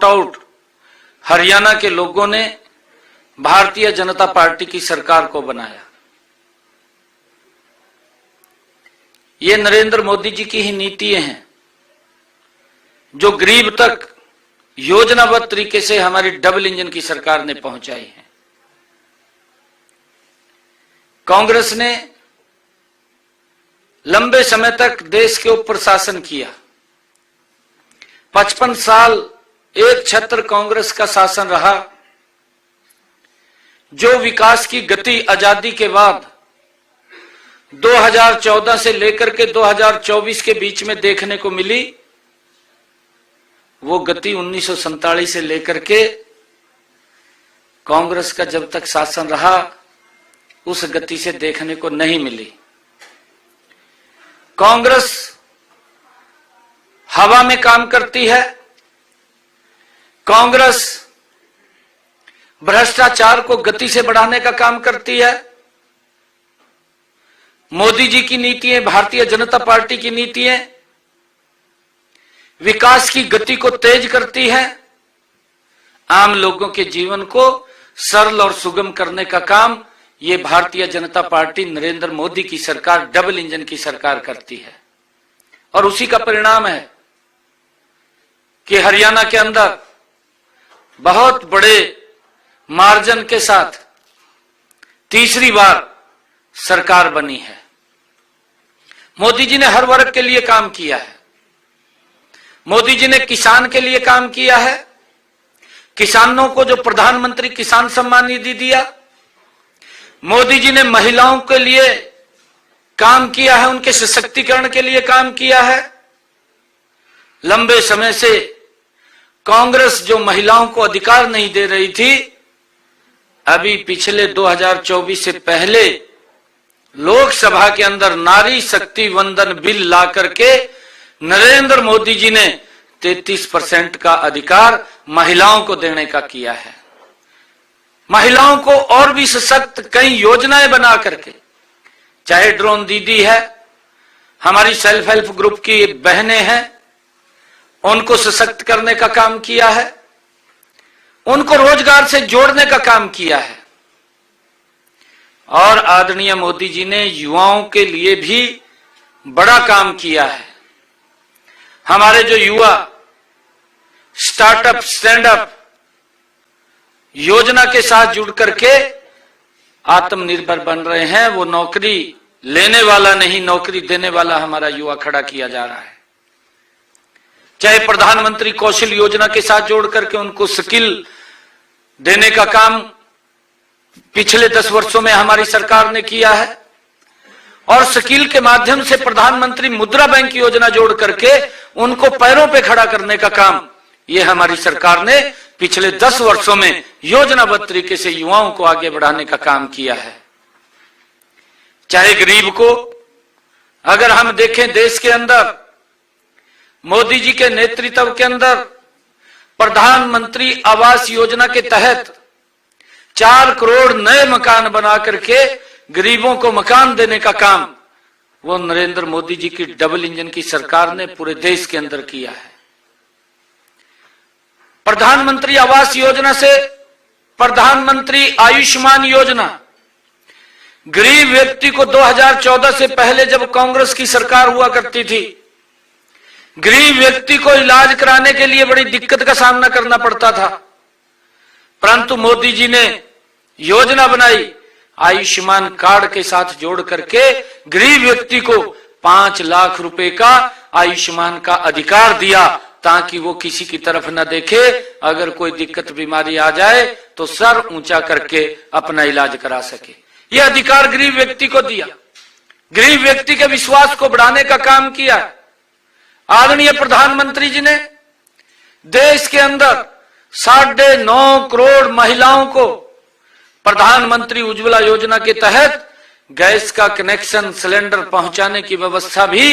Vote out Haryana के लोगों ने भारतीय जनता पार्टी की सरकार को बनाया। ये नरेंद्र मोदी जी की ही नीतियां हैं जो गरीब तक योजनाबद्ध तरीके से हमारी डबल इंजन की सरकार ने पहुंचाई है। कांग्रेस ने लंबे समय तक देश के ऊपर शासन किया। 55 साल एक छत्र कांग्रेस का शासन रहा। जो विकास की गति आजादी के बाद 2014 से लेकर के 2024 के बीच में देखने को मिली, वो गति 1947 से लेकर के कांग्रेस का जब तक शासन रहा उस गति से देखने को नहीं मिली। कांग्रेस हवा में काम करती है। कांग्रेस भ्रष्टाचार को गति से बढ़ाने का काम करती है। मोदी जी की नीतियां, भारतीय जनता पार्टी की नीतियां विकास की गति को तेज करती है। आम लोगों के जीवन को सरल और सुगम करने का काम ये भारतीय जनता पार्टी नरेंद्र मोदी की सरकार डबल इंजन की सरकार करती है। और उसी का परिणाम है कि हरियाणा के अंदर बहुत बड़े मार्जिन के साथ तीसरी बार सरकार बनी है। मोदी जी ने हर वर्ग के लिए काम किया है। मोदी जी ने किसान के लिए काम किया है। किसानों को जो प्रधानमंत्री किसान सम्मान निधि दिया, मोदी जी ने महिलाओं के लिए काम किया है, उनके सशक्तिकरण के लिए काम किया है। लंबे समय से कांग्रेस जो महिलाओं को अधिकार नहीं दे रही थी, अभी पिछले 2024 से पहले लोकसभा के अंदर नारी शक्ति वंदन बिल ला करके नरेंद्र मोदी जी ने 33% का अधिकार महिलाओं को देने का किया है। महिलाओं को और भी सशक्त कई योजनाएं बना करके, चाहे ड्रोन दीदी है, हमारी सेल्फ हेल्प ग्रुप की बहनें हैं, उनको सशक्त करने का काम किया है। उनको रोजगार से जोड़ने का काम किया है। और आदरणीय मोदी जी ने युवाओं के लिए भी बड़ा काम किया है। हमारे जो युवा स्टार्टअप स्टैंडअप योजना के साथ जुड़ करके आत्मनिर्भर बन रहे हैं, वो नौकरी लेने वाला नहीं, नौकरी देने वाला हमारा युवा खड़ा किया जा रहा है। चाहे प्रधानमंत्री कौशल योजना के साथ जोड़ करके उनको स्किल देने का काम पिछले 10 वर्षों में हमारी सरकार ने किया है। और स्किल के माध्यम से प्रधानमंत्री मुद्रा बैंक योजना जोड़ करके उनको पैरों पे खड़ा करने का काम ये हमारी सरकार ने पिछले 10 वर्षों में योजनाबद्ध तरीके से युवाओं को आगे बढ़ाने का काम किया है। चाहे गरीब को अगर हम देखें, देश के अंदर मोदी जी के नेतृत्व के अंदर प्रधानमंत्री आवास योजना के तहत 4 करोड़ नए मकान बना करके गरीबों को मकान देने का काम वो नरेंद्र मोदी जी की डबल इंजन की सरकार ने पूरे देश के अंदर किया है। प्रधानमंत्री आवास योजना से प्रधानमंत्री आयुष्मान योजना, गरीब व्यक्ति को 2014 से पहले जब कांग्रेस की सरकार हुआ करती थी, गरीब व्यक्ति को इलाज कराने के लिए बड़ी दिक्कत का सामना करना पड़ता था। परंतु मोदी जी ने योजना बनाई, आयुष्मान कार्ड के साथ जोड़ करके गरीब व्यक्ति को 5 लाख रुपए का आयुष्मान का अधिकार दिया, ताकि वो किसी की तरफ न देखे, अगर कोई दिक्कत बीमारी आ जाए तो सर ऊंचा करके अपना इलाज करा सके। यह अधिकार गरीब व्यक्ति को दिया। गरीब व्यक्ति के विश्वास को बढ़ाने का काम किया। आदरणीय प्रधानमंत्री जी ने देश के अंदर 9.5 करोड़ महिलाओं को प्रधानमंत्री उज्ज्वला योजना के तहत गैस का कनेक्शन सिलेंडर पहुंचाने की व्यवस्था भी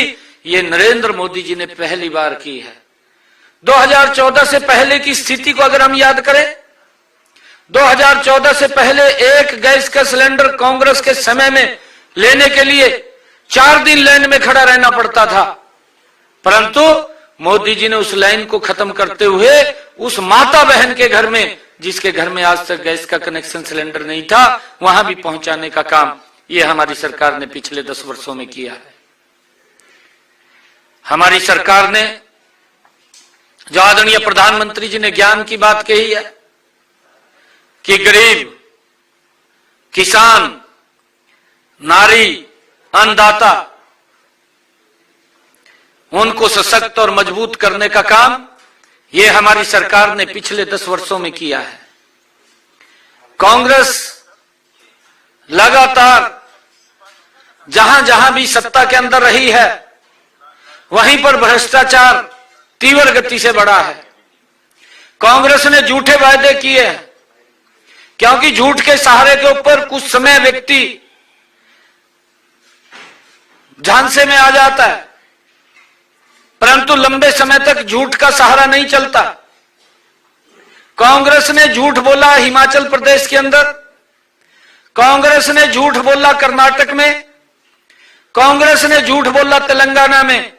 ये नरेंद्र मोदी जी ने पहली बार की है। 2014 से पहले की स्थिति को अगर हम याद करें, 2014 से पहले एक गैस का सिलेंडर कांग्रेस के समय में लेने के लिए 4 दिन लाइन में खड़ा रहना पड़ता था। परंतु मोदी जी ने उस लाइन को खत्म करते हुए उस माता बहन के घर में, जिसके घर में आज तक गैस का कनेक्शन सिलेंडर नहीं था, वहां भी पहुंचाने का काम ये हमारी सरकार ने पिछले 10 वर्षों में किया है। हमारी सरकार ने, जो आदरणीय प्रधानमंत्री जी ने ज्ञान की बात कही है कि गरीब, किसान, नारी, अन्नदाता, उनको सशक्त और मजबूत करने का काम ये हमारी सरकार ने पिछले 10 वर्षों में किया है। कांग्रेस लगातार जहां जहां भी सत्ता के अंदर रही है, वहीं पर भ्रष्टाचार तीव्र गति से बढ़ा है। कांग्रेस ने झूठे वायदे किए हैं, क्योंकि झूठ के सहारे के ऊपर कुछ समय व्यक्ति झांसे में आ जाता है, परंतु लंबे समय तक झूठ का सहारा नहीं चलता। कांग्रेस ने झूठ बोला हिमाचल प्रदेश के अंदर, कांग्रेस ने झूठ बोला कर्नाटक में, कांग्रेस ने झूठ बोला तेलंगाना में।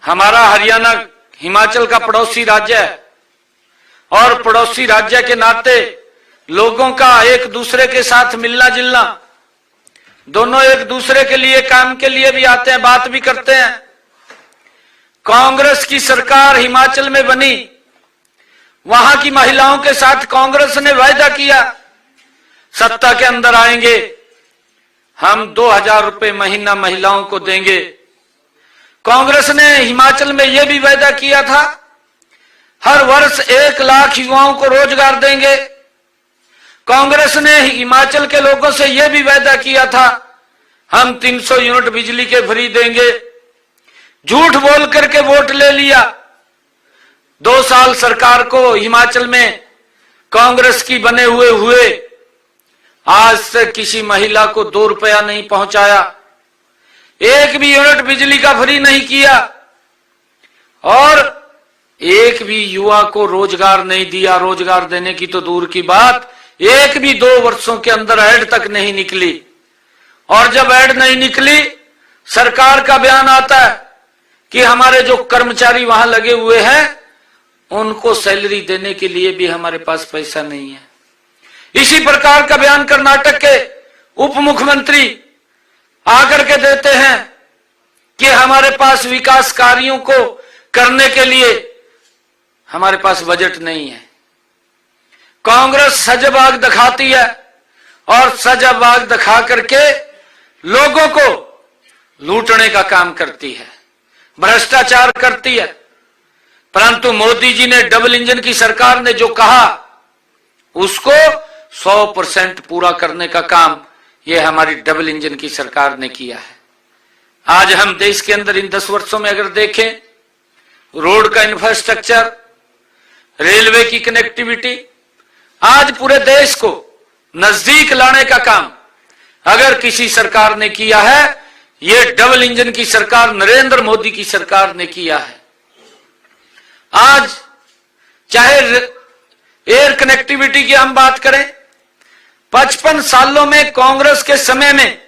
हमारा हरियाणा हिमाचल का पड़ोसी राज्य है, और पड़ोसी राज्य के नाते लोगों का एक दूसरे के साथ मिलना जुलना, दोनों एक दूसरे के लिए काम के लिए भी आते हैं, बात भी करते हैं। कांग्रेस की सरकार हिमाचल में बनी, वहां की महिलाओं के साथ कांग्रेस ने वायदा किया, सत्ता के अंदर आएंगे हम 2000 रुपए महीना महिलाओं को देंगे। कांग्रेस ने हिमाचल में यह भी वायदा किया था, हर वर्ष 1 लाख युवाओं को रोजगार देंगे। कांग्रेस ने हिमाचल के लोगों से यह भी वायदा किया था, हम 300 यूनिट बिजली के फ्री देंगे। झूठ बोल करके वोट ले लिया। 2 साल सरकार को हिमाचल में कांग्रेस की बने हुए आज तक किसी महिला को 2 रुपया नहीं पहुंचाया, 1 भी यूनिट बिजली का फ्री नहीं किया, और 1 भी युवा को रोजगार नहीं दिया। रोजगार देने की तो दूर की बात, 1 भी 2 वर्षों के अंदर ऐड तक नहीं निकली। और जब ऐड नहीं निकली, सरकार का बयान आता है कि हमारे जो कर्मचारी वहां लगे हुए हैं उनको सैलरी देने के लिए भी हमारे पास पैसा नहीं है। इसी प्रकार का बयान कर्नाटक के उप मुख्यमंत्री आकर के देते हैं कि हमारे पास विकास कार्यों को करने के लिए हमारे पास बजट नहीं है। कांग्रेस सजबाग दिखाती है, और सजबाग दिखा करके लोगों को लूटने का काम करती है, भ्रष्टाचार करती है। परंतु मोदी जी ने, डबल इंजन की सरकार ने जो कहा, उसको 100% पूरा करने का काम यह हमारी डबल इंजन की सरकार ने किया है। आज हम देश के अंदर इन 10 वर्षों में अगर देखें, रोड का इंफ्रास्ट्रक्चर, रेलवे की कनेक्टिविटी, आज पूरे देश को नजदीक लाने का काम अगर किसी सरकार ने किया है, ये डबल इंजन की सरकार नरेंद्र मोदी की सरकार ने किया है। आज चाहे एयर कनेक्टिविटी की हम बात करें, 55 सालों में कांग्रेस के समय में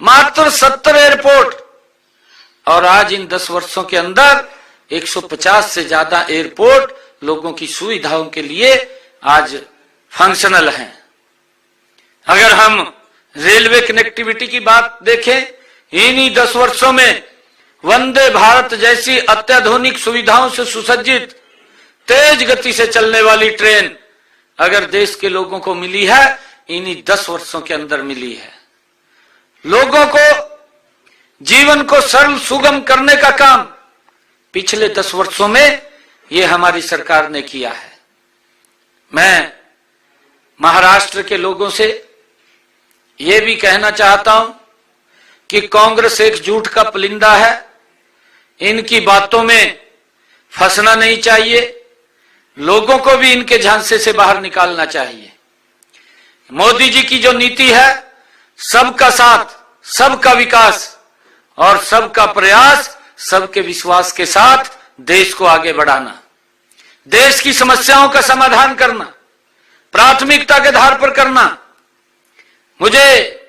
मात्र 70 एयरपोर्ट, और आज इन 10 वर्षों के अंदर 150 से ज्यादा एयरपोर्ट लोगों की सुविधाओं के लिए आज फंक्शनल हैं। अगर हम रेलवे कनेक्टिविटी की बात देखें, इन्हीं 10 वर्षों में वंदे भारत जैसी अत्याधुनिक सुविधाओं से सुसज्जित तेज गति से चलने वाली ट्रेन अगर देश के लोगों को मिली है, इन्हीं 10 वर्षों के अंदर मिली है। लोगों को जीवन को सरल सुगम करने का काम पिछले 10 वर्षों में ये हमारी सरकार ने किया है। मैं महाराष्ट्र के लोगों से ये भी कहना चाहता हूं कि कांग्रेस एक झूठ का पुलिंदा है, इनकी बातों में फंसना नहीं चाहिए, लोगों को भी इनके झांसे से बाहर निकालना चाहिए। मोदी जी की जो नीति है, सबका साथ, सबका विकास और सबका प्रयास, सबके विश्वास के साथ देश को आगे बढ़ाना, देश की समस्याओं का समाधान करना, प्राथमिकता के आधार पर करना। मुझे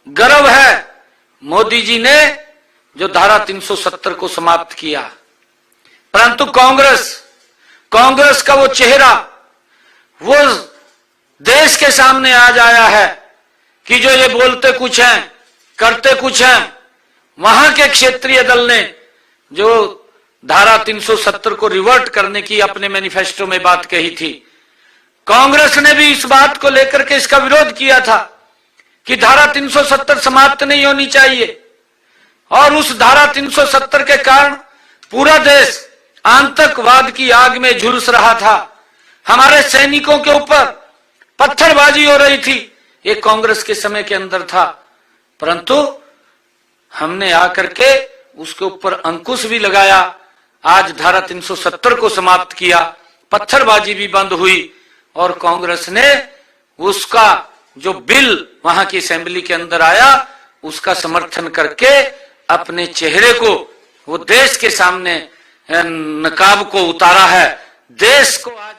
गर्व है, मोदी जी ने जो धारा 370 को समाप्त किया। परंतु कांग्रेस का वो चेहरा वो देश के सामने आज आया है कि जो ये बोलते कुछ हैं करते कुछ हैं। वहां के क्षेत्रीय दल ने जो धारा 370 को रिवर्ट करने की अपने मैनिफेस्टो में बात कही थी, कांग्रेस ने भी इस बात को लेकर के इसका विरोध किया था कि धारा 370 समाप्त नहीं होनी चाहिए। और उस धारा 370 के कारण पूरा देश आतंकवाद की आग में झुलस रहा था। हमारे सैनिकों के ऊपर पत्थरबाजी हो रही थी। ये कांग्रेस के समय के अंदर था, परंतु हमने आकर के उसके ऊपर अंकुश भी लगाया। आज धारा 370 को समाप्त किया, पत्थरबाजी भी बंद हुई और कांग्रेस ने उसका जो बिल वहां की असेंबली के अंदर आया उसका समर्थन करके अपने चेहरे को वो देश के सामने नकाब को उतारा है। देश को आज